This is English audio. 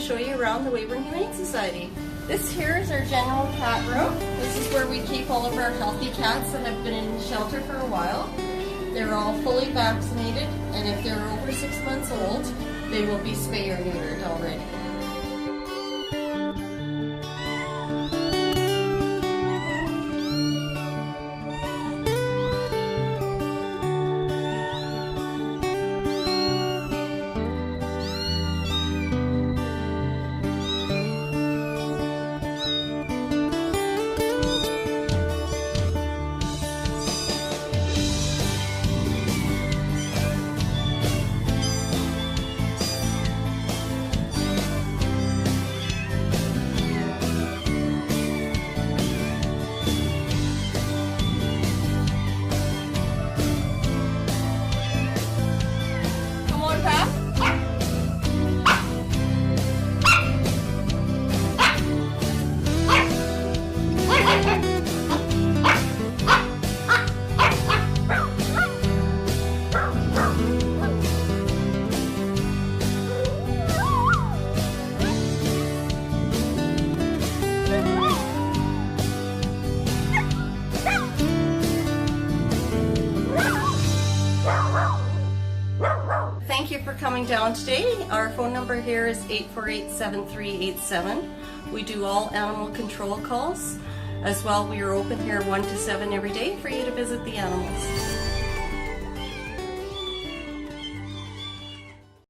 to show you around the Weyburn Humane Society. This here is our general cat room. This is where we keep all of our healthy cats that have been in shelter for a while. They're all fully vaccinated, and if they're over 6 months old, they will be spay or neutered already. Thank you for coming down today. Our phone number here is 848-7387. We do all animal control calls. As well, we are open here 1 to 7 every day for you to visit the animals.